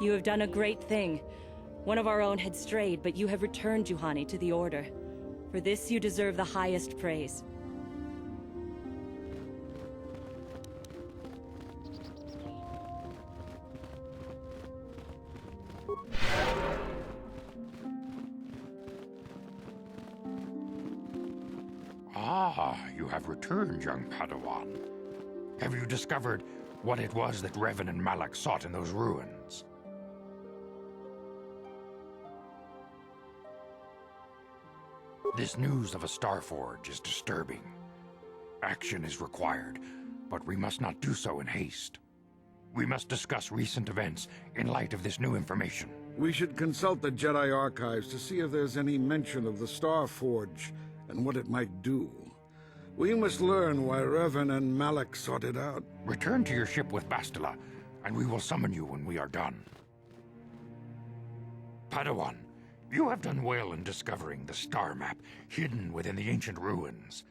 You have done a great thing. One of our own had strayed, but you have returned Juhani to the Order. For this you deserve the highest praise. Ah, you have returned, young Padawan. Have you discovered what it was that Revan and Malak sought in those ruins? This news of a Starforge is disturbing. Action is required, but we must not do so in haste. We must discuss recent events in light of this new information. We should consult the Jedi archives to see if there's any mention of the Starforge and what it might do. We must learn why Revan and Malak sought it out. Return to your ship with Bastila, and we will summon you when we are done. Padawan, you have done well in discovering the star map hidden within the ancient ruins.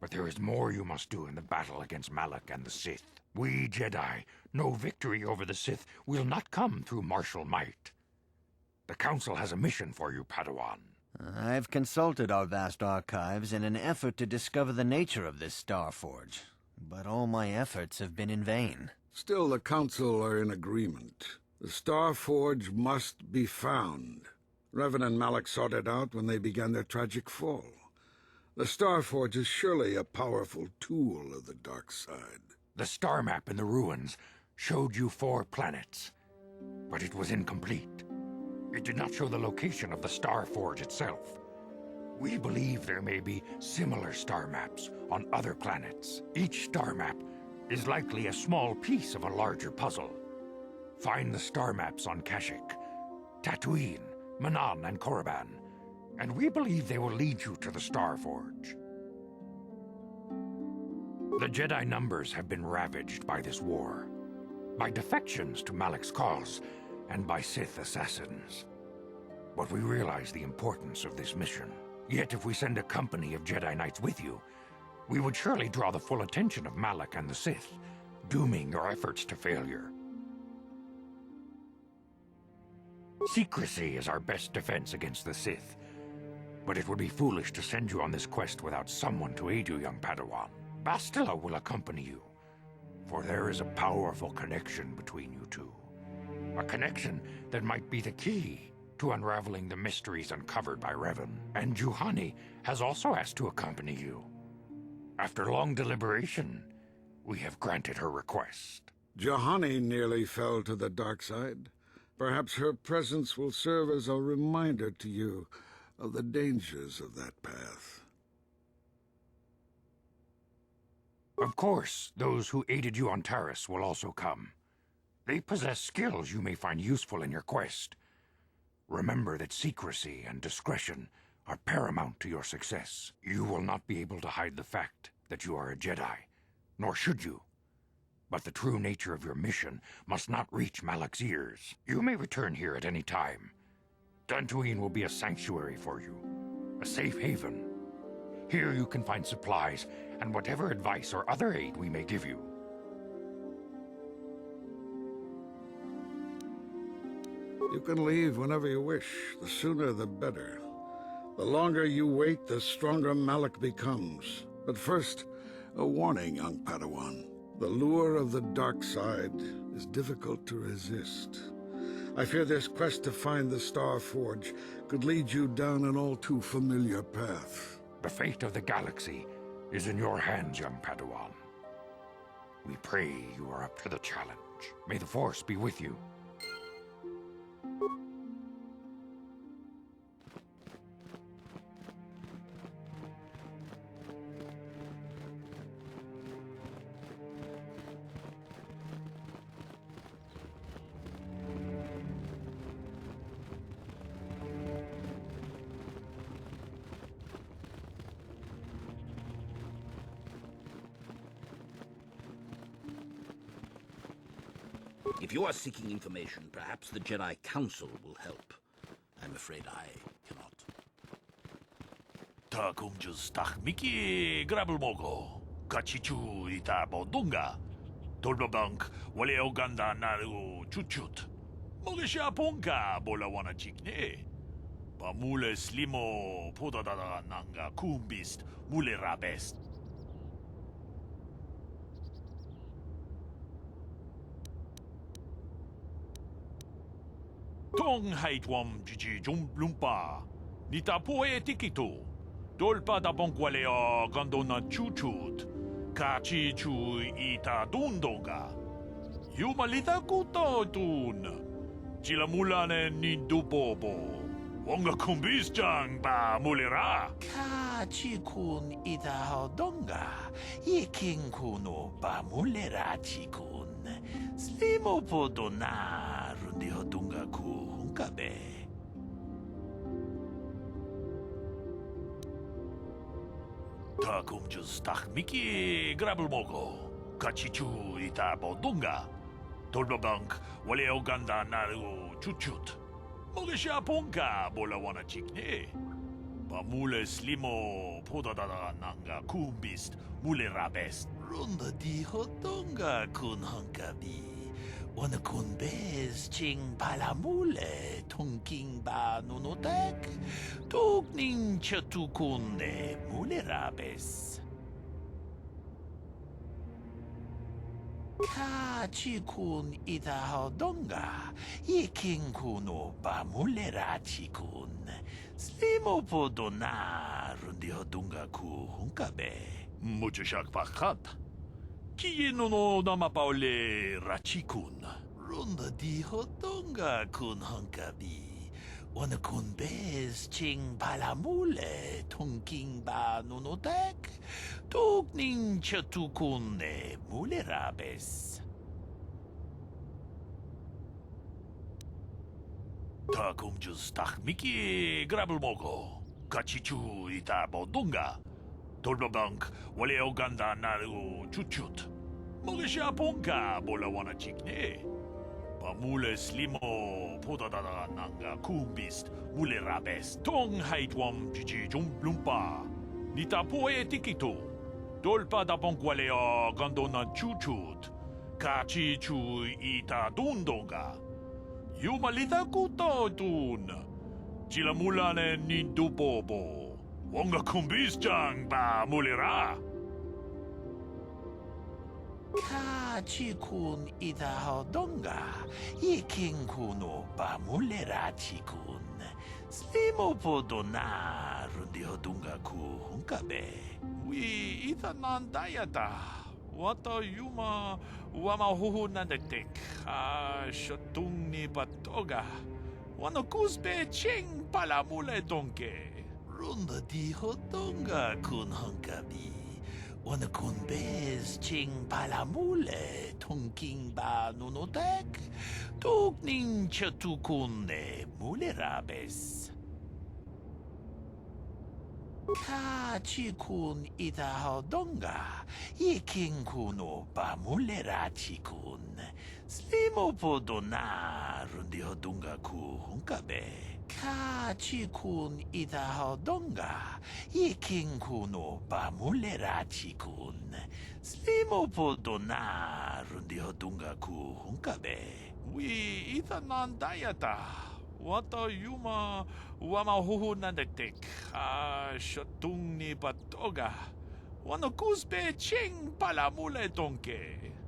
But there is more you must do in the battle against Malak and the Sith. We Jedi know victory over the Sith will not come through martial might. The Council has a mission for you, Padawan. I've consulted our vast archives in an effort to discover the nature of this Starforge, but all my efforts have been in vain. Still, the Council are in agreement. The Starforge must be found. Revan and Malak sought it out when they began their tragic fall. The Starforge is surely a powerful tool of the dark side. The star map in the ruins showed you 4 planets, but it was incomplete. It did not show the location of the Starforge itself. We believe there may be similar star maps on other planets. Each star map is likely a small piece of a larger puzzle. Find the star maps on Kashyyyk, Tatooine, Manan, and Korriban, and we believe they will lead you to the Starforge. The Jedi numbers have been ravaged by this war, by defections to Malak's cause, and by Sith assassins. But we realize the importance of this mission. Yet if we send a company of Jedi Knights with you, we would surely draw the full attention of Malak and the Sith, dooming your efforts to failure. Secrecy is our best defense against the Sith, but it would be foolish to send you on this quest without someone to aid you, young Padawan. Bastila will accompany you, for there is a powerful connection between you two. A connection that might be the key to unraveling the mysteries uncovered by Revan. And Juhani has also asked to accompany you. After long deliberation, we have granted her request. Juhani nearly fell to the dark side. Perhaps her presence will serve as a reminder to you of the dangers of that path. Of course, those who aided you on Taris will also come. They possess skills you may find useful in your quest. Remember that secrecy and discretion are paramount to your success. You will not be able to hide the fact that you are a Jedi, nor should you. But the true nature of your mission must not reach Malak's ears. You may return here at any time. Dantooine will be a sanctuary for you, a safe haven. Here you can find supplies and whatever advice or other aid we may give you. You can leave whenever you wish. The sooner the better. The longer you wait, the stronger Malak becomes. But first, a warning, young Padawan. The lure of the dark side is difficult to resist. I fear this quest to find the Starforge could lead you down an all too familiar path. The fate of the galaxy is in your hands, young Padawan. We pray you are up to the challenge. May the Force be with you. If you are seeking information, perhaps the Jedi Council will help. I'm afraid I cannot. 다 공주스 딱 미끼 그랍을 모고 같이 주이다 보동가 돌바방크 원래 오간다 나르고 주추트 Mogę się aponka bolawana ciknie. Pamule slimo podadada nanga kumbist mule rabest. Tong haitwam jiji lumpa. Nita poe tikito. Dolpa da bonkwalea gandona chuchut. Kachi chu ita dundonga. Yumalita kuto tun. Chila mulane ni dubobo. Wonga kumbis jang ba mulera. Kachi kun ita hodonga. Iking kuno ba mulera chikun. Slimo podona rundi hodunga ku hunkabe. Takum just tak miki grabel mogo. Kachichu ita bodunga. Tolbabank wale oganda naru chuchut. Mogę się aponka bolawana ciknie. Pamule slimo podadada nanga kumbist mule rabest. Runda di hodonga kun hunkabi. Wana kun bez ching palamule tongking ba nunotek. Tugning chatukunne mule rabes. Kachi kun ita hodonga. Iking kuno ba mule rachi kun. Slimo podona rundi hodunga ku hunkabe. Mucho shak pakat. Kiye no nama paule rachikun. Runda di hodonga kun hunkabi. Wana kun bez ching palamule tongking ba nunotek. Tugning chatukunne mule rabes. Takum just tak miki grabel mogo. Kachichu ita bodunga. Tolbabank wale oganda naru chuchut. Mogę się aponka bolawana ciknie. Pamule slimo podadada nanga kumbist mule rabest. Tong haitwam jiji lumpa. Nita poe tikito. Dolpa da bonkwalea gandona chuchut. Kachi chu ita dundonga. Yumalita kuto tun. Chila mulane ni dubobo. Wonga kumbis jang ba mulera. Kachi kun ita hodonga. Iking kuno ba mulera chikun. Slimo podona rundi hodunga ku hunkabe. Wi ita nandayata. Wata yuma wama huhu nandektek. Shotung ni batoga. Wano kusbe ching palamule donke. Runda di hodonga kun hunkabi. Wana kun bez ching palamule tongking ba nunotek. Tugning chatukunne mule rabes. Kachi kun ita hodonga. Iking kuno ba mule rachi kun. Slimo podona rundi hodunga ku hunkabe. Kachi kun ita hodonga. Iking kuno ba mule rachi kun. Slimo podona rundi hodunga ku hunkabe. Wi ita nandayata. Wata yuma wama huhu nandektek. Shotung ni batoga. Wano kusbe ching palamule donke.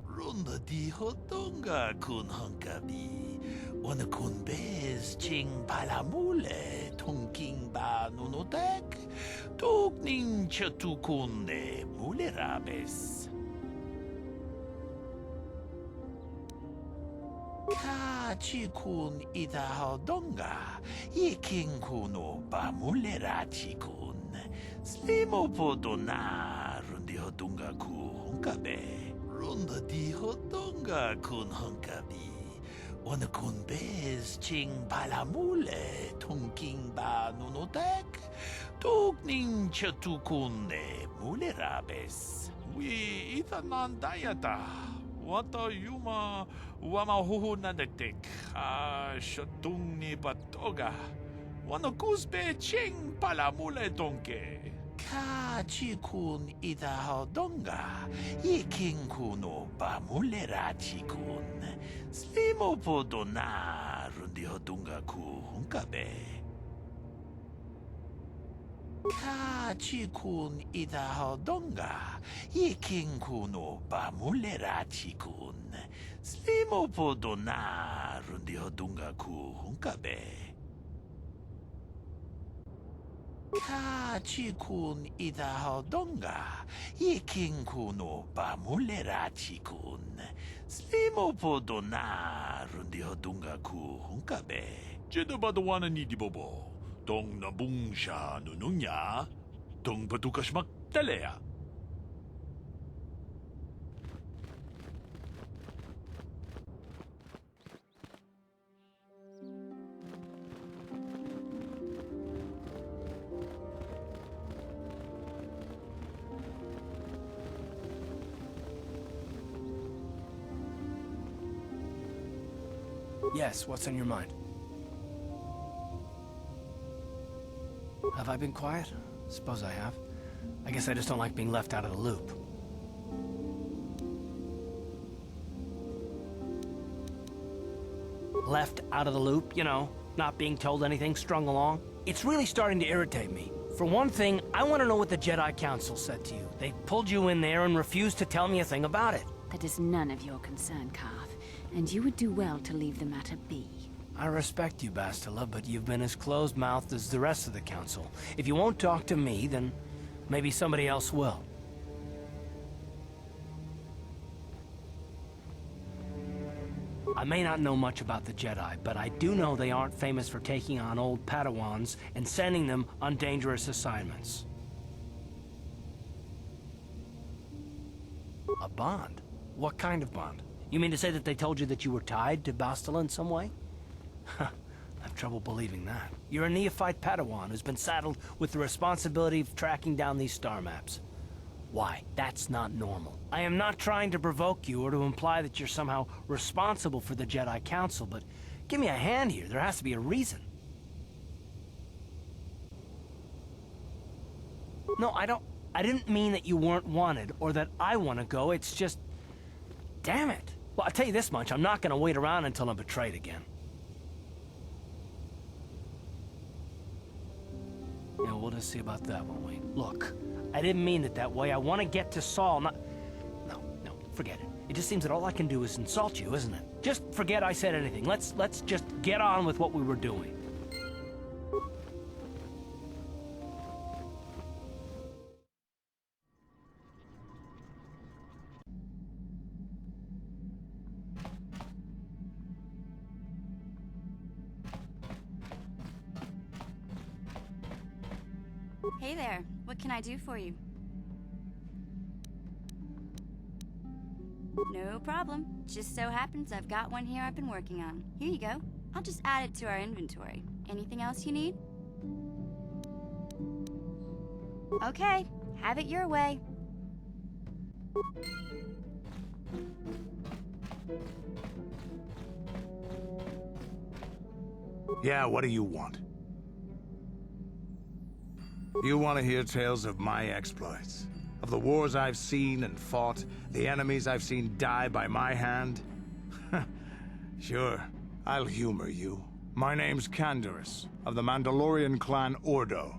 Runda di hodonga kun hunkabi. Wana kun bez ching palamule tongking ba nunotek. Tugning chatukunne mule rabes. Kachi kun ita hodonga. Iking kuno ba mule rachi kun. Slimo podona rundi hodunga ku hunkabe. Runda di hodonga kun hunkabi. Wana kun bez ching palamule tongking ba nunotek. Tugning chatukunne mule rabes. Wi ita nandayata. Wata yuma wama huhu nandektek. Shotung ni batoga. Wano kusbe ching palamule donke. Kachikun itahodonga, yikin kuno bamulera chikun. Slimo podona rundi hodunga ku hunkabe. Kachikun itahodonga, yikin kuno bamulera chikun. Slimo podona rundi hodunga ku hunkabe. Kachikun itahodonga, yikin kuno bamulera chikun. Slimo podona rundi hodunga ku hunkabe. Jedabadawana ni dibobo. Tong nabung siya nununya. Tong patukas magtalea. Yes, what's on your mind? Have I been quiet? Suppose I have. I guess I just don't like being left out of the loop. Left out of the loop, you know, not being told anything, strung along. It's really starting to irritate me. For one thing, I want to know what the Jedi Council said to you. They pulled you in there and refused to tell me a thing about it. That is none of your concern, Carth, and you would do well to leave the matter be. I respect you, Bastila, but you've been as closed-mouthed as the rest of the Council. If you won't talk to me, then maybe somebody else will. I may not know much about the Jedi, but I do know they aren't famous for taking on old Padawans and sending them on dangerous assignments. A bond? What kind of bond? You mean to say that they told you that you were tied to Bastila in some way? I have trouble believing that. You're a neophyte Padawan who's been saddled with the responsibility of tracking down these star maps. Why? That's not normal. I am not trying to provoke you or to imply that you're somehow responsible for the Jedi Council, but give me a hand here. There has to be a reason. No, I didn't mean that you weren't wanted or that I want to go. It's just... Damn it. Well, I'll tell you this much. I'm not going to wait around until I'm betrayed again. Yeah, we'll just see about that, won't we? Look, I didn't mean it that way. I want to get to Saul, not... No, forget it. It just seems that all I can do is insult you, isn't it? Just forget I said anything. Let's just get on with what we were doing. Hey there, what can I do for you? No problem. Just so happens I've got one here I've been working on. Here you go. I'll just add it to our inventory. Anything else you need? Okay, have it your way. Yeah, what do you want? You want to hear tales of my exploits? Of the wars I've seen and fought, the enemies I've seen die by my hand? Sure, I'll humor you. My name's Canderous, of the Mandalorian clan Ordo.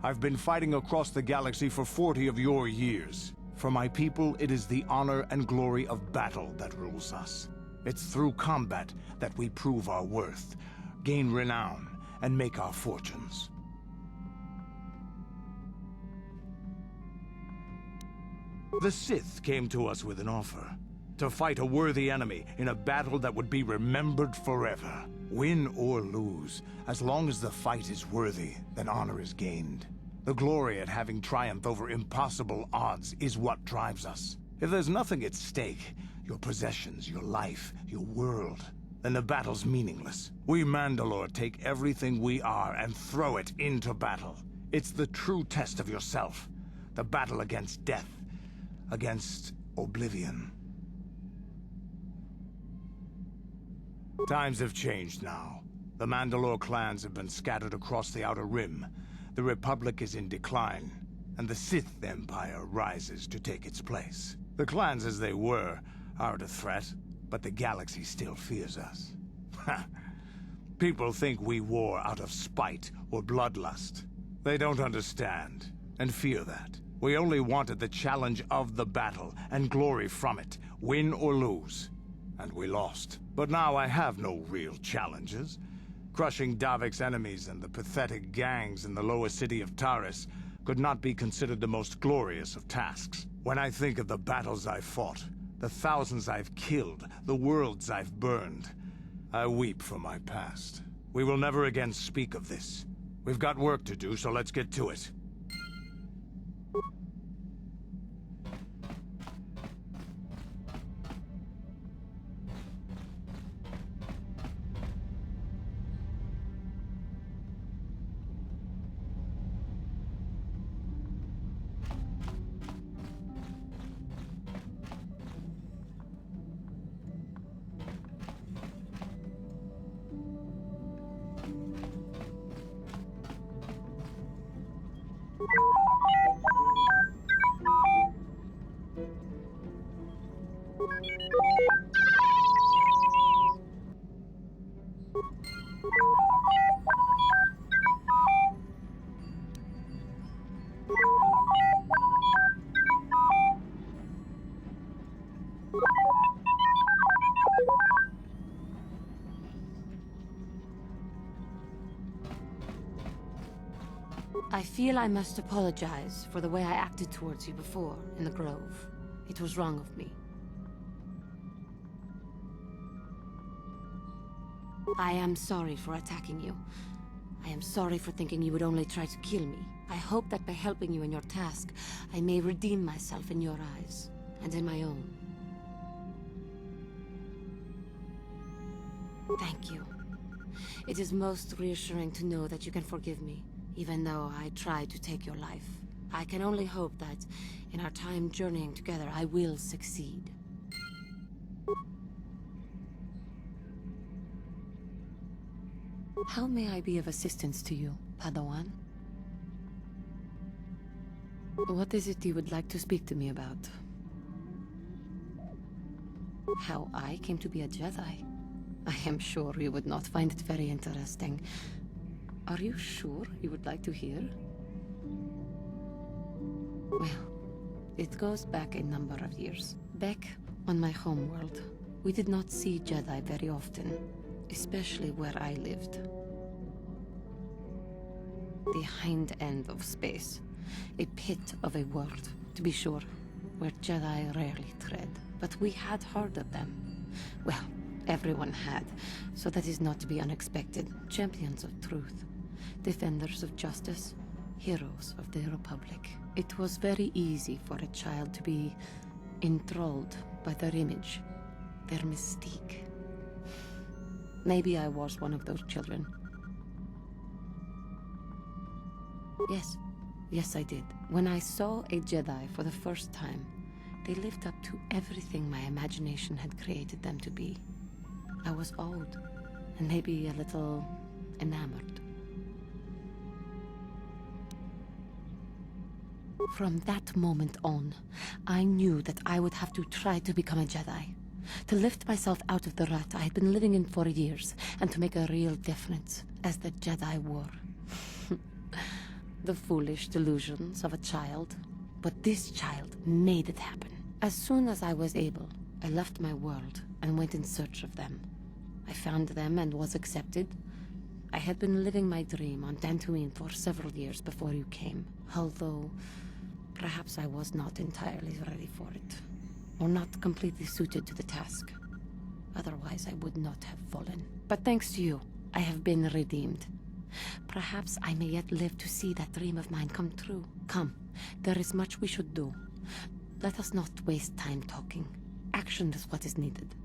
I've been fighting across the galaxy for 40 of your years. For my people, it is the honor and glory of battle that rules us. It's through combat that we prove our worth, gain renown, and make our fortunes. The Sith came to us with an offer. To fight a worthy enemy in a battle that would be remembered forever. Win or lose, as long as the fight is worthy, then honor is gained. The glory at having triumphed over impossible odds is what drives us. If there's nothing at stake, your possessions, your life, your world, then the battle's meaningless. We Mandalore take everything we are and throw it into battle. It's the true test of yourself. The battle against death. Against oblivion. Times have changed now. The Mandalore clans have been scattered across the Outer Rim. The Republic is in decline. and the Sith Empire rises to take its place. The clans as they were aren't a threat, but the galaxy still fears us. People think we war out of spite or bloodlust. They don't understand, and fear that. We only wanted the challenge of the battle, and glory from it, win or lose. And we lost. But now I have no real challenges. Crushing Davik's enemies and the pathetic gangs in the lower city of Taris could not be considered the most glorious of tasks. When I think of the battles I've fought, the thousands I've killed, the worlds I've burned, I weep for my past. We will never again speak of this. We've got work to do, so let's get to it. I feel I must apologize for the way I acted towards you before, in the Grove. It was wrong of me. I am sorry for attacking you. I am sorry for thinking you would only try to kill me. I hope that by helping you in your task, I may redeem myself in your eyes, and in my own. Thank you. It is most reassuring to know that you can forgive me, even though I tried to take your life. I can only hope that, in our time journeying together, I will succeed. How may I be of assistance to you, Padawan? What is it you would like to speak to me about? How I came to be a Jedi? I am sure you would not find it very interesting. Are you sure you would like to hear? Well, it goes back a number of years. Back on my homeworld, we did not see Jedi very often, especially where I lived. The hind end of space. A pit of a world, to be sure, where Jedi rarely tread. But we had heard of them. Well, everyone had, so that is not to be unexpected. Champions of truth, defenders of justice, heroes of the Republic. It was very easy for a child to be enthralled by their image, their mystique. Maybe I was one of those children. Yes, I did. When I saw a Jedi for the first time, they lived up to everything my imagination had created them to be. I was awed, and maybe a little enamored. From that moment on, I knew that I would have to try to become a Jedi. To lift myself out of the rut I had been living in for years, and to make a real difference as the Jedi were. The foolish delusions of a child. But this child made it happen. As soon as I was able, I left my world and went in search of them. I found them and was accepted. I had been living my dream on Dantooine for several years before you came, although perhaps I was not entirely ready for it, or not completely suited to the task. Otherwise, I would not have fallen. But thanks to you, I have been redeemed. Perhaps I may yet live to see that dream of mine come true. Come, there is much we should do. Let us not waste time talking. Action is what is needed.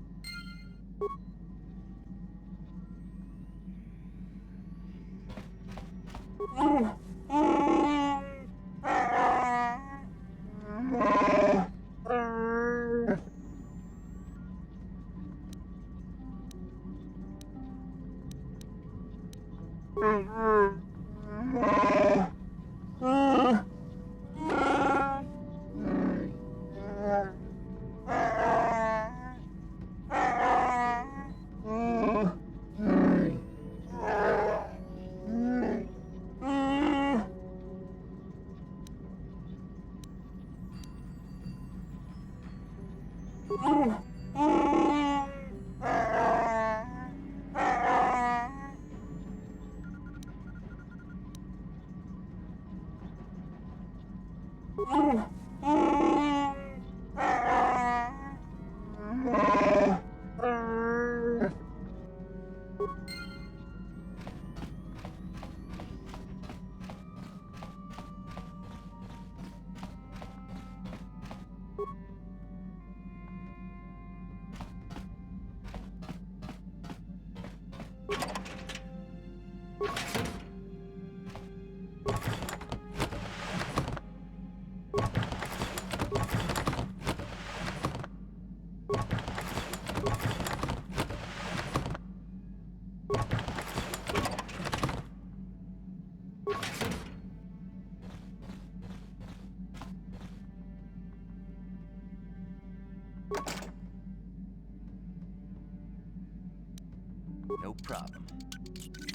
No problem.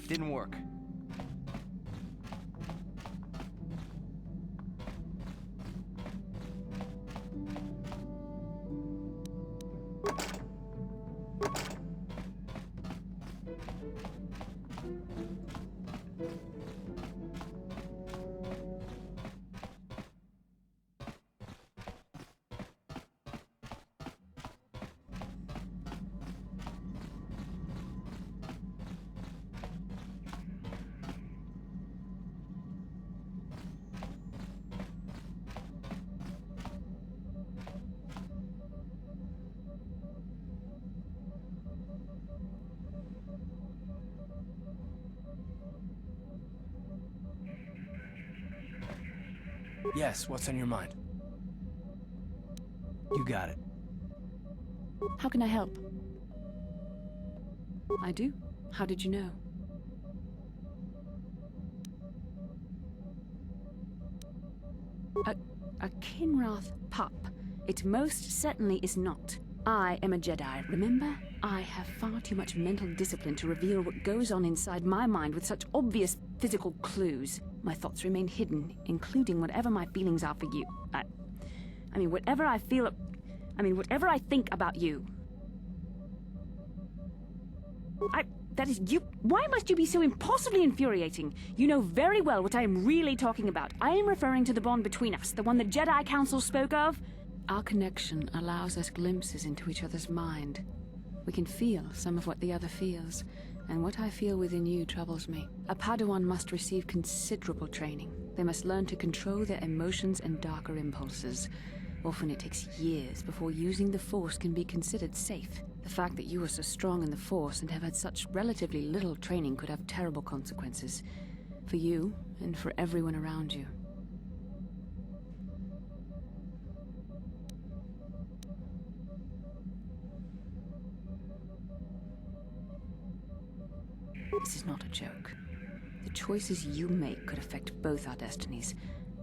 Didn't work. Yes, what's on your mind? You got it. How can I help? I do. How did you know? A Kinrath pup. It most certainly is not. I am a Jedi, remember? I have far too much mental discipline to reveal what goes on inside my mind with such obvious physical clues. My thoughts remain hidden, including whatever my feelings are for you. I mean, whatever I feel... whatever I think about you. That is you... Why must you be so impossibly infuriating? You know very well what I am really talking about. I am referring to the bond between us, the one the Jedi Council spoke of. Our connection allows us glimpses into each other's mind. We can feel some of what the other feels, and what I feel within you troubles me. A Padawan must receive considerable training. They must learn to control their emotions and darker impulses. Often it takes years before using the Force can be considered safe. The fact that you are so strong in the Force and have had such relatively little training could have terrible consequences. For you, and for everyone around you. This is not a joke. The choices you make could affect both our destinies.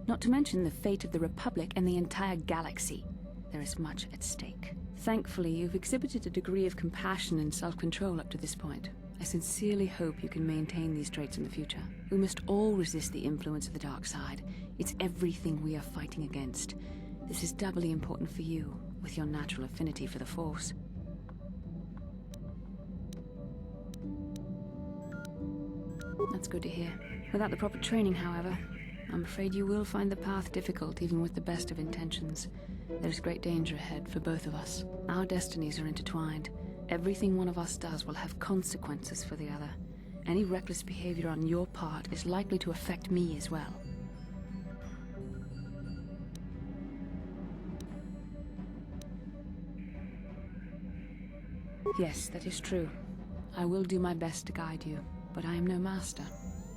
Not to mention the fate of the Republic and the entire galaxy. There is much at stake. Thankfully, you've exhibited a degree of compassion and self-control up to this point. I sincerely hope you can maintain these traits in the future. We must all resist the influence of the dark side. It's everything we are fighting against. This is doubly important for you, with your natural affinity for the Force. That's good to hear. Without the proper training, however, I'm afraid you will find the path difficult even with the best of intentions. There's great danger ahead for both of us. Our destinies are intertwined. Everything one of us does will have consequences for the other. Any reckless behavior on your part is likely to affect me as well. Yes, that is true. I will do my best to guide you, but I am no master.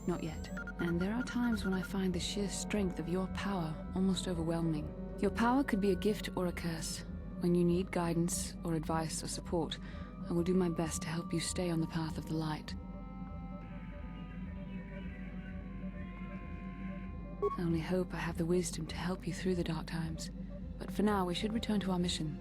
Not yet. And there are times when I find the sheer strength of your power almost overwhelming. Your power could be a gift or a curse. When you need guidance or advice or support, I will do my best to help you stay on the path of the light. I only hope I have the wisdom to help you through the dark times. But for now, we should return to our mission.